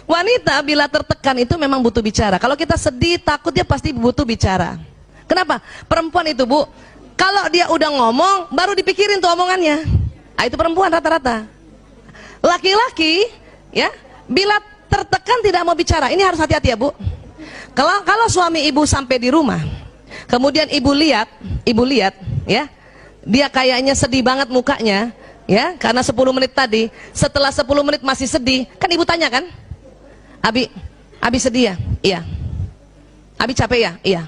Wanita bila tertekan itu memang butuh bicara. Kalau kita sedih, takut, dia pasti butuh bicara. Kenapa? Perempuan itu, Bu, kalau dia udah ngomong, baru dipikirin tuh omongannya. Nah, itu perempuan rata-rata. Laki-laki, ya, bila tertekan tidak mau bicara. Ini harus hati-hati ya, Bu. Kalau suami ibu sampai di rumah, kemudian ibu lihat, ya, dia kayaknya sedih banget mukanya, ya, karena 10 menit tadi. Setelah 10 menit masih sedih, kan ibu tanya kan, Abi sedih ya? Iya. Abi capek ya? Iya.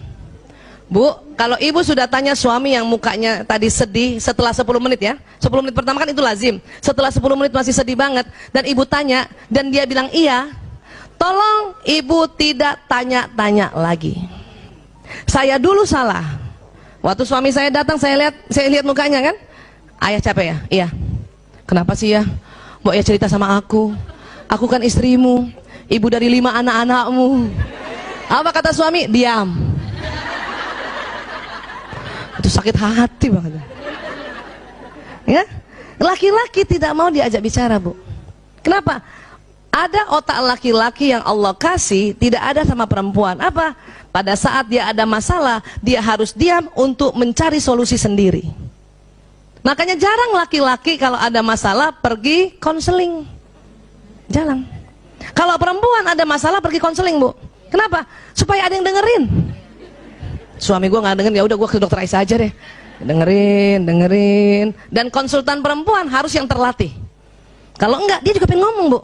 Bu, kalau ibu sudah tanya suami yang mukanya tadi sedih setelah 10 menit ya, 10 menit pertama kan itu lazim, setelah 10 menit masih sedih banget, dan ibu tanya, dan dia bilang iya, tolong ibu tidak tanya-tanya lagi. Saya dulu salah. Waktu suami saya datang, saya lihat mukanya kan, ayah capek ya? Iya. Kenapa sih ya? Mbok ya cerita sama aku kan istrimu, ibu dari 5 anak-anakmu. Apa kata suami? Diam. Itu sakit hati banget. Ya, laki-laki tidak mau diajak bicara, Bu. Kenapa? Ada otak laki-laki yang Allah kasih, tidak ada sama perempuan. Apa? Pada saat dia ada masalah, dia harus diam untuk mencari solusi sendiri. Makanya jarang laki-laki kalau ada masalah pergi konseling. Jarang. Kalau perempuan ada masalah pergi konseling, Bu. Kenapa? Supaya ada yang dengerin. Suami gue nggak dengerin, ya udah gue ke dokter Aisyah aja deh. Dengerin. Dan konsultan perempuan harus yang terlatih. Kalau enggak, dia juga pengen ngomong, Bu.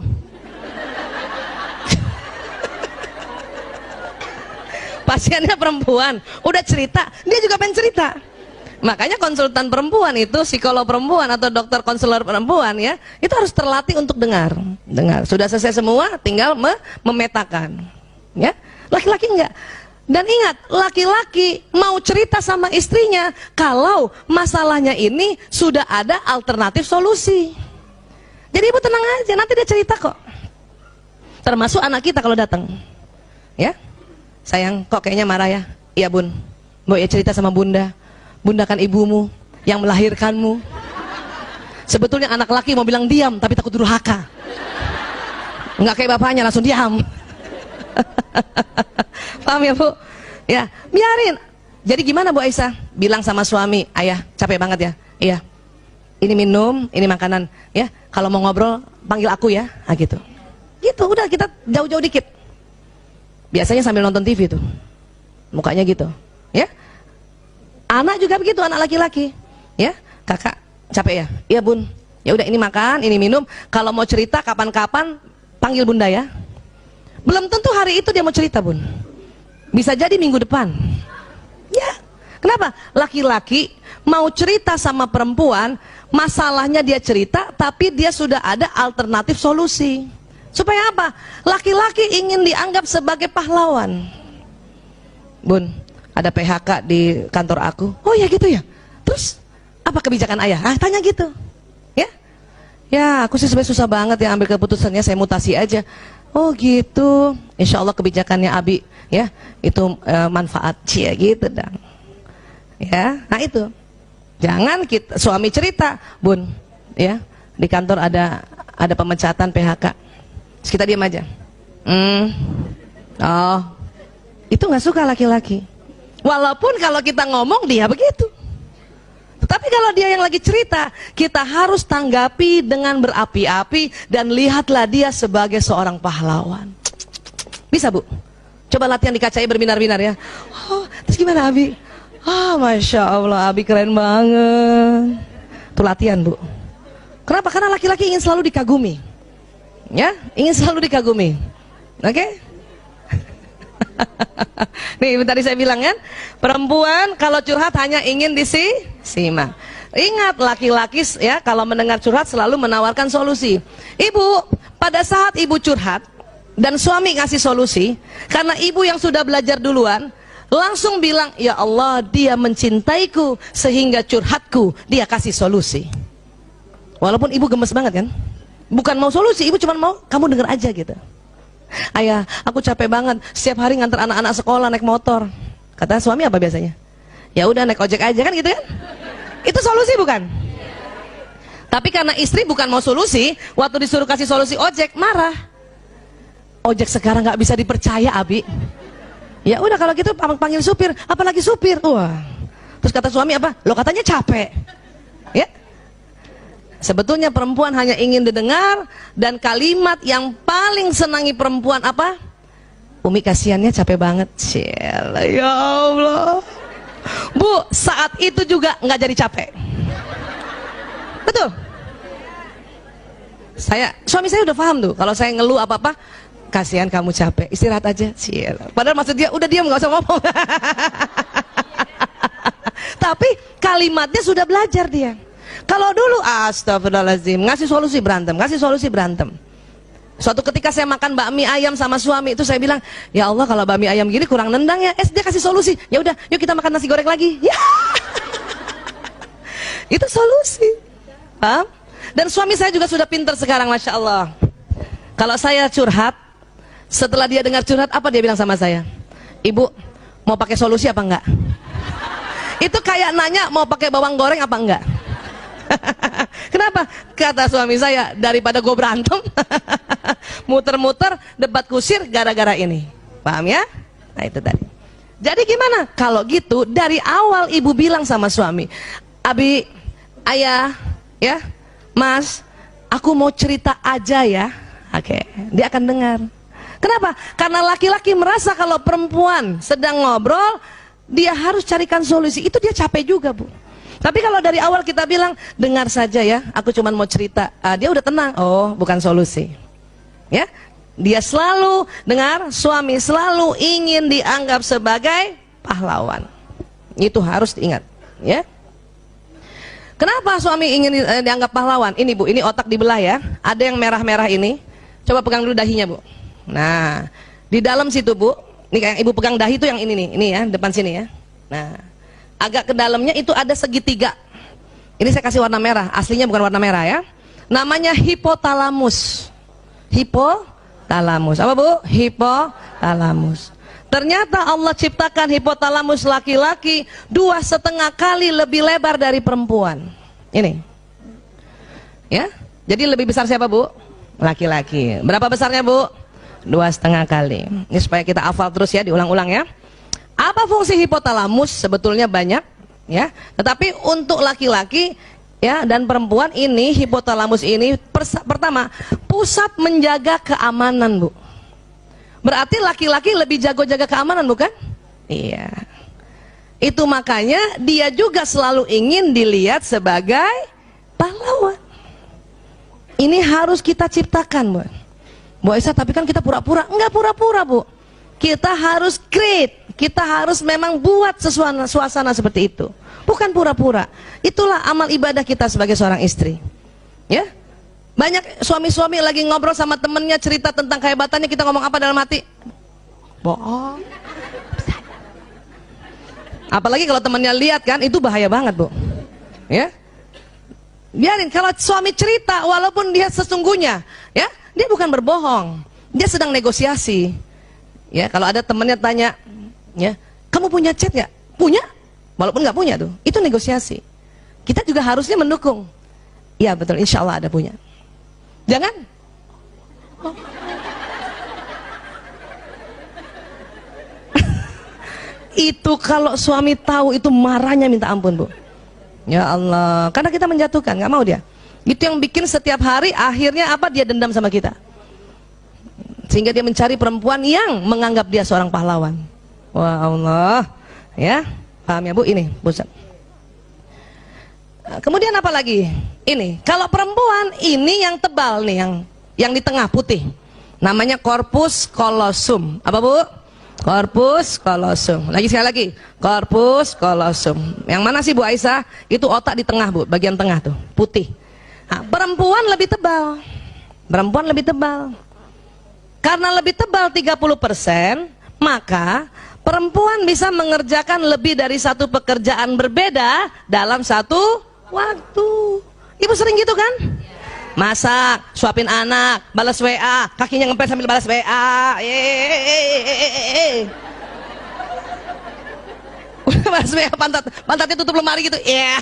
Pasiennya perempuan, udah cerita, dia juga pengen cerita. Makanya konsultan perempuan itu, psikolog perempuan atau dokter konselor perempuan ya, itu harus terlatih untuk dengar. Sudah selesai semua, tinggal memetakan. Ya, laki-laki enggak. Dan ingat, laki-laki mau cerita sama istrinya kalau masalahnya ini sudah ada alternatif solusi. Jadi ibu tenang aja, nanti dia cerita kok. Termasuk anak kita kalau datang. Ya, sayang, kok kayaknya marah ya? Iya bun, Mbok ya cerita sama bunda. Bunda kan ibumu yang melahirkanmu. Sebetulnya anak laki mau bilang diam, tapi takut durhaka. Enggak kayak bapaknya, langsung diam. Paham ya Bu? Ya, biarin. Jadi gimana Bu Aisyah? Bilang sama suami, ayah capek banget ya? Iya. Ini minum, ini makanan. Ya, kalau mau ngobrol panggil aku ya. Ah gitu. Gitu, udah kita jauh-jauh dikit. Biasanya sambil nonton TV tuh. Mukanya gitu. Ya. Anak juga begitu, anak laki-laki. Ya, kakak capek ya? Iya bun. Ya udah ini makan, ini minum. Kalau mau cerita kapan-kapan panggil bunda ya. Belum tentu hari itu dia mau cerita bun, bisa jadi minggu depan. Ya, kenapa? Laki-laki mau cerita sama perempuan, masalahnya dia cerita, tapi dia sudah ada alternatif solusi. Supaya apa? Laki-laki ingin dianggap sebagai pahlawan. Bun, ada PHK di kantor aku. Oh ya gitu ya. Terus apa kebijakan ayah? Ah tanya gitu. Ya, ya aku sih sebenarnya susah banget ya ambil keputusannya, saya mutasi aja. Oh gitu, insya Allah kebijakannya Abi ya itu manfaat cia gitu dong. Ya, nah itu jangan kita suami cerita, bun, ya di kantor ada pemecatan PHK, terus kita diam aja. Oh, itu nggak suka laki-laki. Walaupun kalau kita ngomong dia begitu. Tetapi kalau dia yang lagi cerita, kita harus tanggapi dengan berapi-api dan lihatlah dia sebagai seorang pahlawan. Bisa Bu? Coba latihan di kacanya berbinar-binar ya. Oh, terus gimana Abi? Ah, Masya Allah, Abi keren banget. Itu latihan Bu. Kenapa? Karena laki-laki ingin selalu dikagumi. Ya, ingin selalu dikagumi. Oke? Nih tadi saya bilang kan, perempuan kalau curhat hanya ingin disimak. Ingat, laki-laki ya kalau mendengar curhat selalu menawarkan solusi. Ibu, pada saat ibu curhat dan suami ngasih solusi, karena ibu yang sudah belajar duluan, langsung bilang, ya Allah, dia mencintaiku sehingga curhatku dia kasih solusi. Walaupun ibu gemes banget kan, bukan mau solusi, ibu cuma mau kamu denger aja gitu. Ayah, aku capek banget setiap hari nganter anak-anak sekolah naik motor. Kata suami apa biasanya? Ya udah naik ojek aja kan gitu kan? Itu solusi bukan? Tapi karena istri bukan mau solusi, waktu disuruh kasih solusi ojek marah. ojek sekarang nggak bisa dipercaya, Abi. Ya udah kalau gitu panggil supir, apalagi supir. Wah. Terus kata suami apa? Lo katanya capek. Ya. Sebetulnya perempuan hanya ingin didengar, dan kalimat yang paling senangi perempuan apa? Umi kasihannya capek banget. Ciela, ya Allah. Bu, saat itu juga nggak jadi capek. Betul. Suami saya udah paham tuh. Kalau saya ngeluh apa-apa, kasihan kamu capek, istirahat aja. Ciela. Padahal maksud dia, udah diam nggak usah ngomong. Tapi kalimatnya sudah belajar dia. Kalau dulu astagfirullahaladzim, ngasih solusi berantem. Suatu ketika saya makan bakmi ayam sama suami, itu saya bilang, ya Allah kalau bakmi ayam gini kurang nendang ya. Dia kasih solusi, ya udah yuk kita makan nasi goreng lagi. Ya. Itu solusi. Paham? Dan suami saya juga sudah pintar sekarang, Masya Allah. Kalau saya curhat, setelah dia dengar curhat, apa dia bilang sama saya? Ibu, mau pakai solusi apa enggak? Itu kayak nanya mau pakai bawang goreng apa enggak. Kenapa? Kata suami saya, daripada gue berantem muter-muter debat kusir gara-gara ini. Paham ya? Nah itu tadi. Jadi gimana? Kalau gitu dari awal ibu bilang sama suami, Abi, ayah, ya, Mas, aku mau cerita aja ya. Oke, dia akan dengar. Kenapa? Karena laki-laki merasa kalau perempuan sedang ngobrol, dia harus carikan solusi. Itu dia capek juga, Bu. Tapi kalau dari awal kita bilang, dengar saja ya, aku cuma mau cerita, dia udah tenang. Oh, bukan solusi. Ya, dia selalu dengar, suami selalu ingin dianggap sebagai pahlawan. Itu harus diingat. Ya. Kenapa suami ingin dianggap pahlawan? Ini Bu, ini otak dibelah ya. Ada yang merah-merah ini. Coba pegang dulu dahinya Bu. Nah, di dalam situ Bu, ini kayak ibu pegang dahi itu yang ini nih, ini ya, depan sini ya. Nah, agak ke dalamnya itu ada segitiga. Ini saya kasih warna merah, aslinya bukan warna merah ya. Namanya hipotalamus. Hipotalamus. Apa Bu? Hipotalamus. Ternyata Allah ciptakan hipotalamus laki-laki 2,5 kali lebih lebar dari perempuan. Ini. Ya. Jadi lebih besar siapa Bu? Laki-laki. Berapa besarnya Bu? 2,5 kali. Ini supaya kita hafal terus ya, diulang-ulang ya. Apa fungsi hipotalamus? Sebetulnya banyak ya. Tetapi untuk laki-laki ya dan perempuan ini, hipotalamus ini pertama, pusat menjaga keamanan Bu. Berarti laki-laki lebih jago jaga keamanan bukan? Iya. Itu makanya dia juga selalu ingin dilihat sebagai pahlawan. Ini harus kita ciptakan Bu. Bu Aisyah, tapi kan kita pura-pura. Enggak pura-pura Bu. Kita harus create. Kita harus memang buat suasana seperti itu. Bukan pura-pura. Itulah amal ibadah kita sebagai seorang istri. Ya. Banyak suami-suami lagi ngobrol sama temennya, cerita tentang kehebatannya, kita ngomong apa dalam hati? Bohong. Apalagi kalau temennya lihat kan, itu bahaya banget Bu. Ya. Biarin, kalau suami cerita walaupun dia sesungguhnya, ya, dia bukan berbohong. Dia sedang negosiasi. Ya, kalau ada temennya tanya, ya, kamu punya chat nggak? Punya? Walaupun nggak punya tuh, itu negosiasi. Kita juga harusnya mendukung. Ya betul, insya Allah ada punya. Jangan. Oh. Itu kalau suami tahu itu marahnya minta ampun Bu. Ya Allah, karena kita menjatuhkan, nggak mau dia. Itu yang bikin setiap hari akhirnya apa? Dia dendam sama kita. Sehingga dia mencari perempuan yang menganggap dia seorang pahlawan. Wah Allah, ya, paham ya Bu? Ini pusat. Kemudian apa lagi? Ini, kalau perempuan ini yang tebal nih, yang di tengah putih, namanya corpus callosum. Apa Bu? Corpus callosum. Lagi sekali lagi, corpus callosum. Yang mana sih Bu Aisyah? Itu otak di tengah Bu, bagian tengah tuh, putih. Nah, perempuan lebih tebal. Perempuan lebih tebal. Karena lebih tebal 30%, maka perempuan bisa mengerjakan lebih dari satu pekerjaan berbeda dalam satu waktu. Ibu sering gitu kan? Masak, suapin anak, balas WA, kakinya ngepel sambil balas WA. Balas WA, pantatnya tutup lemari gitu. Ya.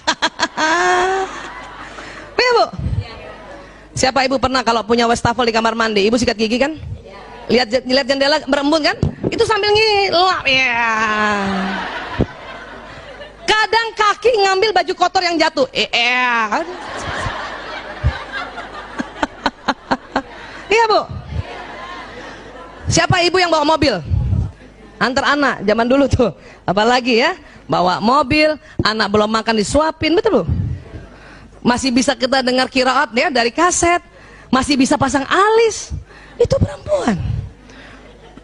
Ya Bu. Siapa ibu pernah kalau punya wastafel di kamar mandi, ibu sikat gigi kan? lihat jendela berembun kan, itu sambil ngilap ya. Kadang kaki ngambil baju kotor yang jatuh iya Bu. Siapa ibu yang bawa mobil antar anak zaman dulu tuh, apalagi ya, bawa mobil, anak belum makan disuapin, betul Bu. Masih bisa kita dengar qiraat ya dari kaset, masih bisa pasang alis, itu perempuan.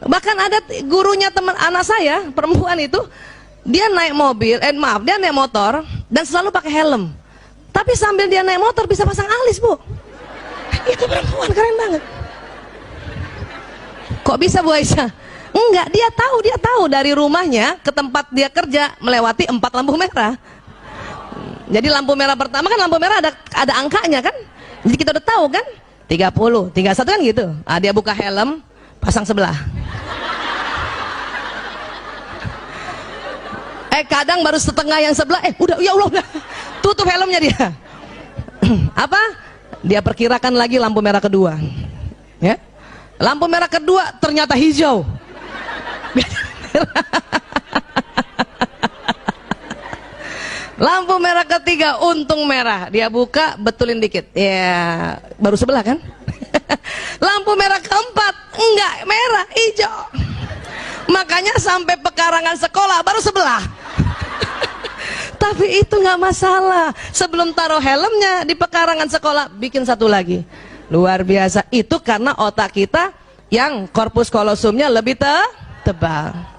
Bahkan ada gurunya teman anak saya perempuan itu, dia naik mobil, dia naik motor dan selalu pakai helm, tapi sambil dia naik motor bisa pasang alis Bu. Itu perempuan, keren banget. Kok bisa Bu Aisyah? Enggak, dia tahu dari rumahnya ke tempat dia kerja melewati 4 lampu merah. Jadi lampu merah pertama kan, lampu merah ada angkanya kan, jadi kita udah tahu kan, 30, 31 kan gitu. Dia buka helm, pasang sebelah. Kadang baru setengah yang sebelah, udah, ya Allah, udah tutup helmnya dia. Apa? Dia perkirakan lagi lampu merah kedua. Ya, lampu merah kedua ternyata hijau. Lampu merah ketiga untung merah, dia buka betulin dikit, ya baru sebelah kan. Lampu merah keempat enggak, merah hijau, makanya sampai pekarangan sekolah baru sebelah. Tapi itu nggak masalah, sebelum taruh helmnya di pekarangan sekolah bikin satu lagi. Luar biasa, itu karena otak kita yang korpus kolosumnya lebih tebal.